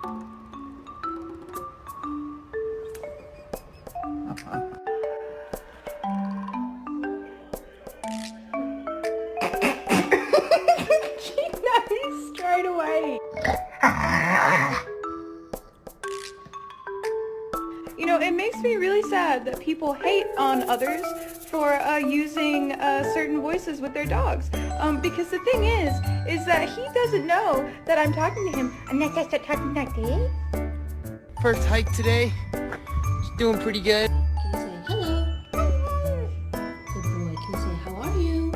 He's straight away. You know, it makes me really sad that people hate on others for using certain voices with their dogs. Because the thing is that he doesn't know that I'm talking to him. I'm not just talking like this. First hike today. It's doing pretty good. Can you say hello? Good boy. Can you say how are you?